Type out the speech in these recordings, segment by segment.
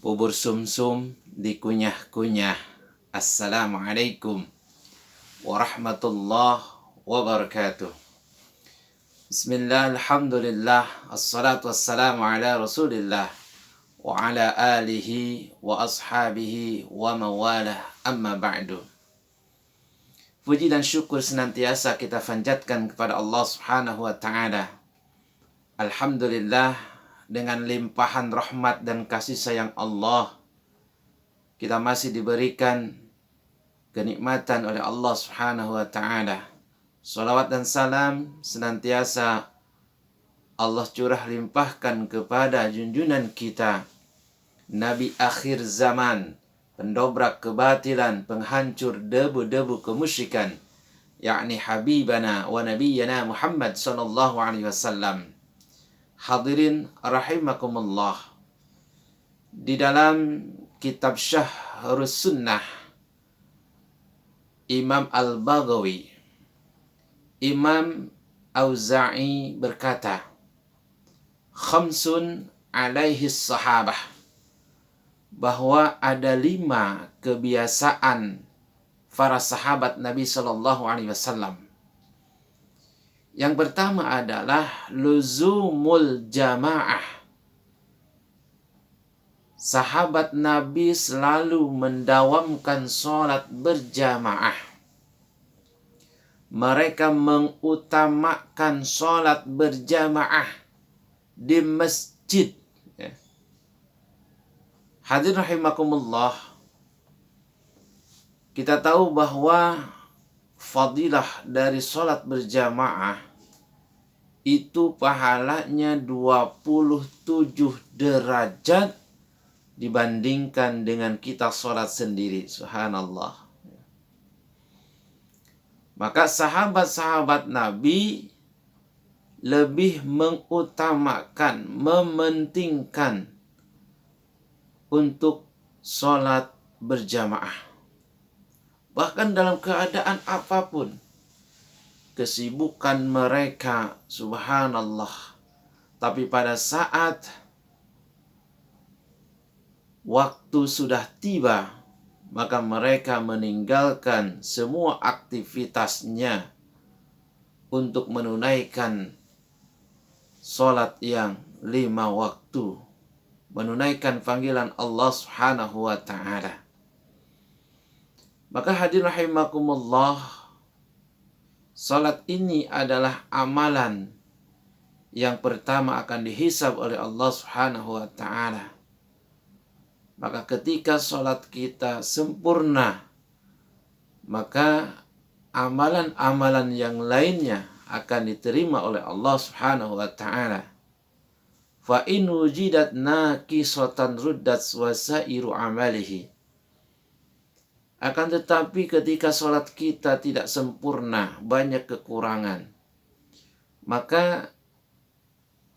Bubur sumsum dikunyah-kunyah. Assalamualaikum warahmatullahi wabarakatuh. Bismillah, alhamdulillah, assalatu wassalamu ala rasulillah wa ala alihi wa ashabihi wa mawalah, amma ba'du. Puji dan syukur senantiasa kita panjatkan kepada Allah subhanahu wa ta'ala. Alhamdulillah, dengan limpahan rahmat dan kasih sayang Allah, kita masih diberikan kenikmatan oleh Allah subhanahu wa ta'ala. Salawat dan salam senantiasa Allah curah limpahkan kepada junjungan kita, Nabi akhir zaman, pendobrak kebatilan, penghancur debu-debu kemusyrikan, yakni Habibana wa Nabiyyana Muhammad sallallahu alaihi wasallam. Hadirin rahimakumullah. Di dalam kitab Syahrus Sunnah, Imam Al-Baghawi, Imam Auza'i berkata, khamsun alaihi sahabah, bahwa ada 5 kebiasaan para sahabat Nabi sallallahu alaihi wasallam. Yang pertama adalah luzumul jamaah. Sahabat Nabi selalu mendawamkan sholat berjamaah. Mereka mengutamakan sholat berjamaah di masjid. Hadirin rahimakumullah, kita tahu bahwa fadilah dari sholat berjamaah itu pahalanya 27 derajat dibandingkan dengan kita sholat sendiri. Subhanallah. Maka sahabat-sahabat Nabi lebih mengutamakan, mementingkan untuk sholat berjamaah. Bahkan dalam keadaan apapun, kesibukan mereka, subhanallah. Tapi pada saat waktu sudah tiba, maka mereka meninggalkan semua aktivitasnya untuk menunaikan sholat yang 5 waktu, menunaikan panggilan Allah subhanahu wa ta'ala. Maka hadirin rahimakumullah, salat ini adalah amalan yang pertama akan dihisab oleh Allah subhanahu wa ta'ala. Maka ketika salat kita sempurna, maka amalan-amalan yang lainnya akan diterima oleh Allah subhanahu wa ta'ala. Fa in wujidat naqisatan ruddat wasairu amalihi. Akan tetapi ketika sholat kita tidak sempurna, banyak kekurangan, maka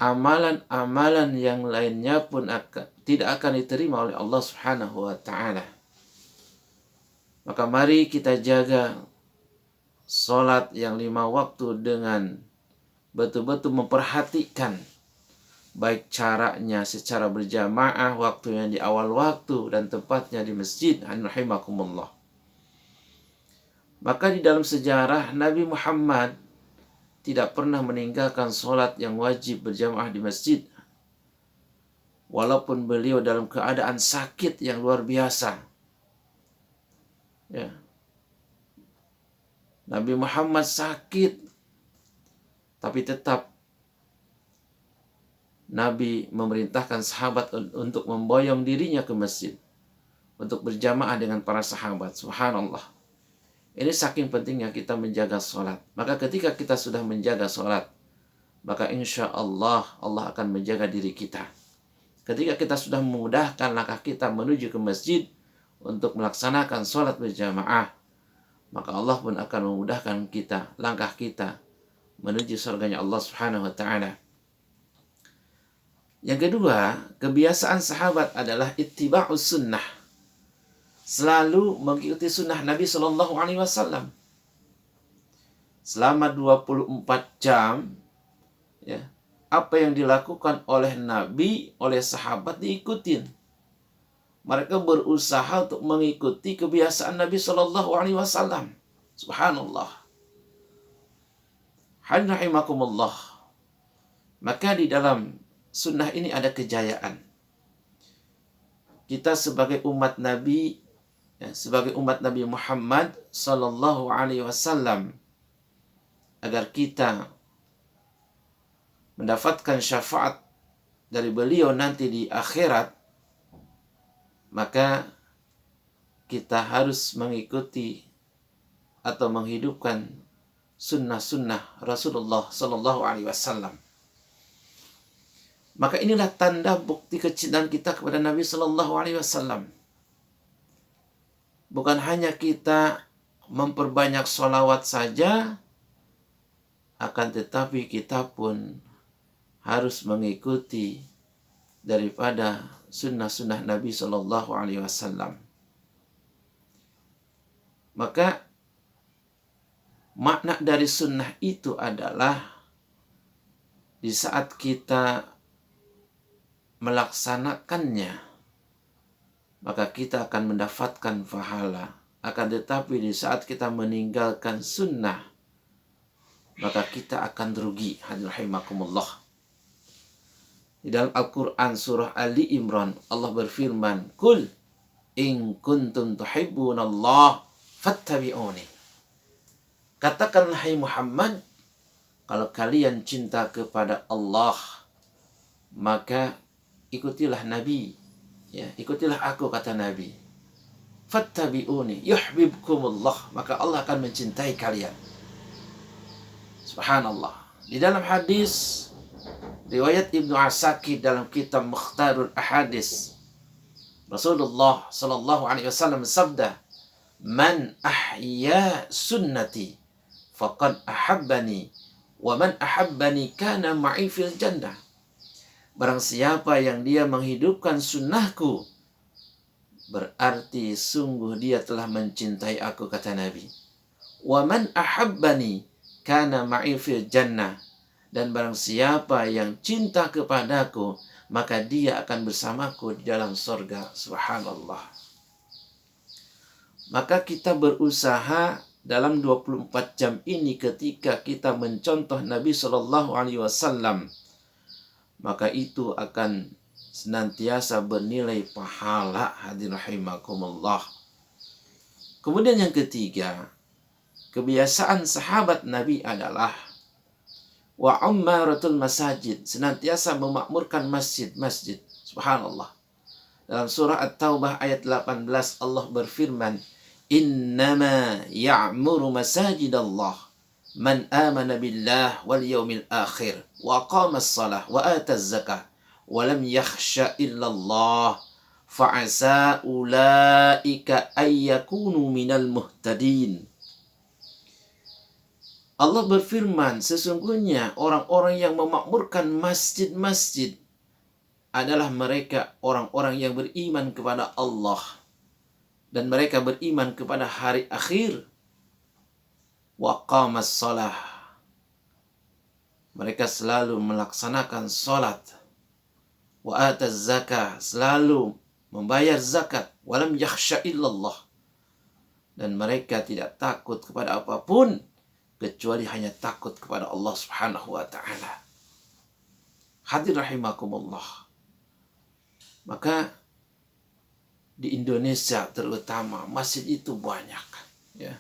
amalan-amalan yang lainnya pun tidak akan diterima oleh Allah subhanahu wa ta'ala. Maka mari kita jaga sholat yang 5 waktu dengan betul-betul memperhatikan baik caranya secara berjamaah, waktunya di awal waktu, dan tempatnya di masjid. Rahimakumullah. Maka di dalam sejarah, Nabi Muhammad tidak pernah meninggalkan sholat yang wajib berjamaah di masjid. Walaupun beliau dalam keadaan sakit yang luar biasa. Ya. Nabi Muhammad sakit, tapi tetap Nabi memerintahkan sahabat untuk memboyong dirinya ke masjid untuk berjamaah dengan para sahabat. Subhanallah. Ini saking pentingnya kita menjaga sholat. Maka ketika kita sudah menjaga sholat, maka insya Allah Allah akan menjaga diri kita. Ketika kita sudah memudahkan langkah kita menuju ke masjid untuk melaksanakan sholat berjamaah, maka Allah pun akan memudahkan kita, langkah kita menuju surganya Allah subhanahu wa ta'ala. Yang kedua, kebiasaan sahabat adalah ittiba'us sunnah. Selalu mengikuti sunnah Nabi sallallahu alaihi wasallam. Selama 24 jam, ya, apa yang dilakukan oleh Nabi, oleh sahabat diikutin. Mereka berusaha untuk mengikuti kebiasaan Nabi Shallallahu Alaihi Wasallam. Subhanallah. Rahimakumullah. Maka di dalam sunnah ini ada kejayaan. Kita sebagai umat Nabi, sebagai umat Nabi Muhammad Sallallahu Alaihi Wasallam, agar kita mendapatkan syafaat dari beliau nanti di akhirat, maka kita harus mengikuti atau menghidupkan sunnah-sunnah Rasulullah Sallallahu Alaihi Wasallam. Maka inilah tanda bukti kecintaan kita kepada Nabi Sallallahu Alaihi Wasallam. Bukan hanya kita memperbanyak sholawat saja, akan tetapi kita pun harus mengikuti daripada sunnah-sunnah Nabi Sallallahu Alaihi Wasallam. Maka makna dari sunnah itu adalah di saat kita melaksanakannya, maka kita akan mendapatkan pahala. Akan tetapi di saat kita meninggalkan sunnah, maka kita akan rugi. Rahimakumullah. Di dalam Al-Quran surah Ali Imran, Allah berfirman, Kul in kuntum tuhibbunallah fattabi'uni. Katakanlah, hai Muhammad, kalau kalian cinta kepada Allah, maka ikutilah Nabi, ya, ikutilah aku, kata Nabi. Fattabi'uni yuhibbukumullah, maka Allah akan mencintai kalian. Subhanallah. Di dalam hadis riwayat Ibnu Asakir dalam kitab Mukhtarul Ahadis, Rasulullah Sallallahu Alaihi Wasallam sabda, Man ahya sunnati faqad ahabbani, wa man ahabbani kana ma'i fil jannah. Barang siapa yang dia menghidupkan sunnahku, berarti sungguh dia telah mencintai aku, kata Nabi. Wa man ahabbani kana ma'i fil jannah. Dan barang siapa yang cinta kepadaku, maka dia akan bersamaku di dalam surga. Subhanallah. Maka kita berusaha dalam 24 jam ini, ketika kita mencontoh Nabi Sallallahu Alaihi Wasallam, maka itu akan senantiasa bernilai pahala. Hadirin rahimakumullah. Kemudian yang ketiga, kebiasaan sahabat Nabi adalah wa ummaratul masajid, senantiasa memakmurkan masjid-masjid. Subhanallah. Dalam surah At-Taubah ayat 18 Allah berfirman, Innama ya'muru masajidallah man amana billah wal yawmil akhir wa aqama as-salah wa ata az-zakah wa lam yakhsha illallah fa'asa ulaika ay yakunu minal muhtadin. Allah berfirman, sesungguhnya orang-orang yang memakmurkan masjid-masjid adalah mereka orang-orang yang beriman kepada Allah dan mereka beriman kepada hari akhir. Wa qamas salah, mereka selalu melaksanakan salat. Wa ataz zakah, selalu membayar zakat. Wa lam yakhsha illallah, dan mereka tidak takut kepada apapun kecuali hanya takut kepada Allah Subhanahu wa taala. Hadirin rahimakumullah. Maka di Indonesia terutama masjid itu banyak, ya.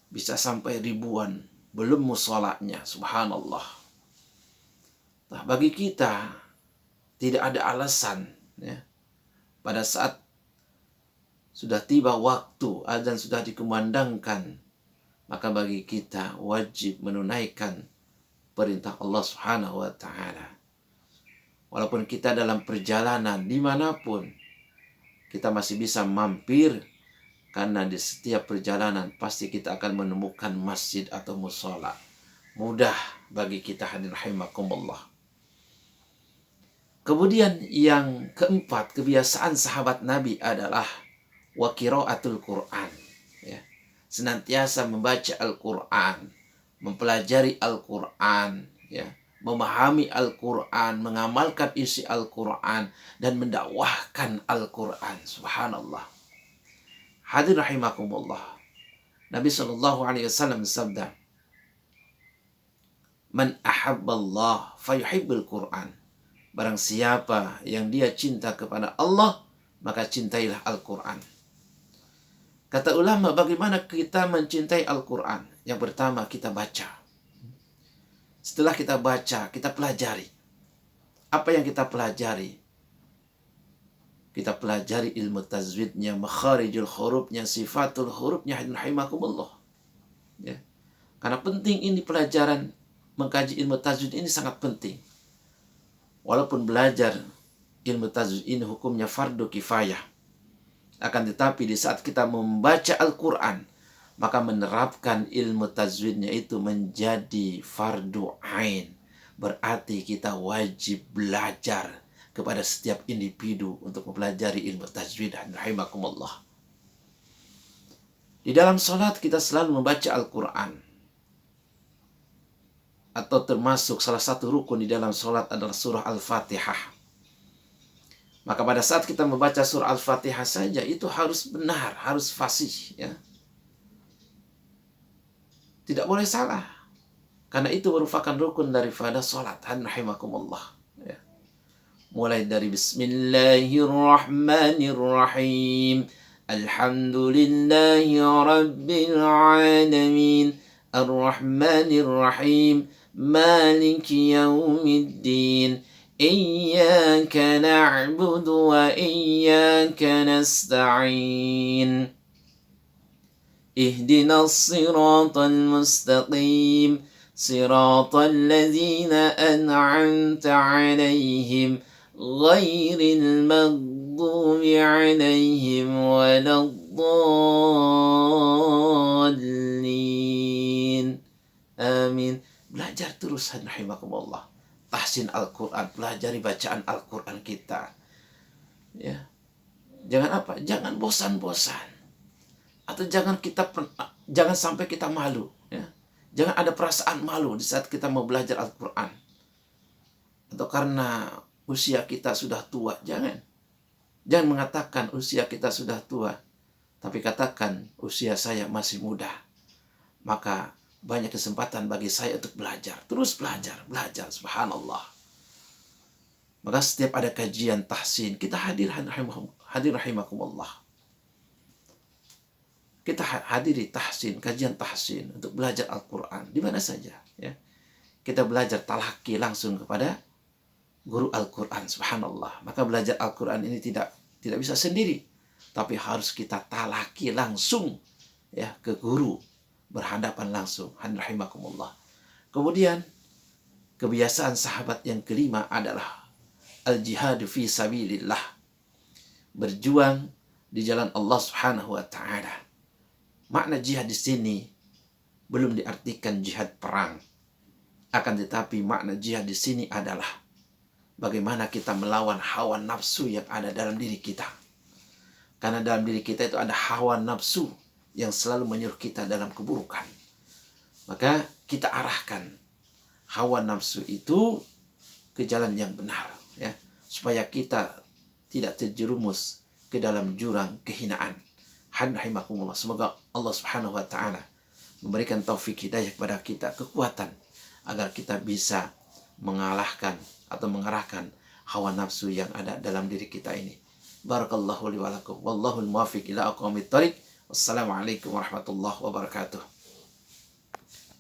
Bisa sampai ribuan, belum musholanya. Subhanallah. Nah, bagi kita tidak ada alasan, ya. Pada saat sudah tiba waktu azan sudah dikumandangkan, maka bagi kita wajib menunaikan perintah Allah Subhanahu wa taala. Walaupun kita dalam perjalanan dimanapun, kita masih bisa mampir, karena di setiap perjalanan pasti kita akan menemukan masjid atau mushola. Mudah bagi kita, hadirin rahimakumullah. Kemudian yang keempat, kebiasaan sahabat Nabi adalah wa qiraatul Quran, ya. Senantiasa membaca Al-Quran, mempelajari Al-Quran, ya, memahami Al-Quran, mengamalkan isi Al-Quran, dan mendakwahkan Al-Quran. Subhanallah. Hadir rahimakumullah. Nabi SAW bersabda, "Man ahabballah fayuhibbul Quran." Barang siapa yang dia cinta kepada Allah, maka cintailah Al-Quran. Kata ulama, bagaimana kita mencintai Al-Quran? Yang pertama, kita baca. Setelah kita baca, kita pelajari. Apa yang kita pelajari? Kita pelajari ilmu tajwidnya, makharijul hurufnya, sifatul hurufnya, rahimakumullah. Ya. Karena penting ini pelajaran mengkaji ilmu tajwid ini sangat penting. Walaupun belajar ilmu tajwid ini hukumnya fardu kifayah. Akan tetapi di saat kita membaca Al-Quran, maka menerapkan ilmu tajwidnya itu menjadi fardu ain. Berarti kita wajib belajar kepada setiap individu untuk mempelajari ilmu tajwid. Rahimakumullah. Di dalam salat kita selalu membaca Al-Quran. Atau termasuk salah satu rukun di dalam salat adalah surah Al-Fatihah. Maka pada saat kita membaca surah Al-Fatihah saja itu harus benar, harus fasih, ya. Tidak boleh salah. Karena itu merupakan rukun daripada salat. Rahimakumullah. Ya. Mulai dari Bismillahirrahmanirrahim. Alhamdulillahi Rabbil Alamin. Ar-Rahmanirrahim. Maliki Yawmiddin. Iyyaka na'budu wa iyyaka nasta'in. اهدنا الصراط المستقيم صراط الذين أنعمت عليهم غير المغضوب عليهم ولا الضالين آمين. Belajar terus, rahimakumullah. Tahsin Al-Quran, pelajari bacaan Al-Quran kita. Ya. Jangan apa? Jangan bosan-bosan. Atau jangan sampai kita malu, ya. Jangan ada perasaan malu di saat kita mau belajar Al-Quran. Atau karena usia kita sudah tua, jangan mengatakan usia kita sudah tua, tapi katakan usia saya masih muda. Maka banyak kesempatan bagi saya untuk belajar. Terus belajar, subhanallah. Maka setiap ada kajian tahsin, kita hadir rahimakumullah. Kita hadiri tahsin, kajian tahsin untuk belajar Al-Quran di mana saja, ya. Kita belajar talaki langsung kepada guru Al-Quran, subhanallah. Maka belajar Al-Quran ini tidak bisa sendiri, tapi harus kita talaki langsung, ya, ke guru, berhadapan langsung. Rahimakumullah. Kemudian kebiasaan sahabat yang kelima adalah al-jihad fi sabilillah, berjuang di jalan Allah Subhanahu wa taala. Makna jihad di sini belum diartikan jihad perang. Akan tetapi makna jihad di sini adalah bagaimana kita melawan hawa nafsu yang ada dalam diri kita. Karena dalam diri kita itu ada hawa nafsu yang selalu menyuruh kita dalam keburukan. Maka kita arahkan hawa nafsu itu ke jalan yang benar, ya, supaya kita tidak terjerumus ke dalam jurang kehinaan. Rahimakumullah. Semoga Allah Subhanahu wa taala memberikan taufik hidayah kepada kita, kekuatan agar kita bisa mengalahkan atau mengarahkan hawa nafsu yang ada dalam diri kita ini. Barakallahu li wa lakum. Wallahul muwaffiq ila aqwamit thoriq. Wassalamualaikum warahmatullahi wabarakatuh.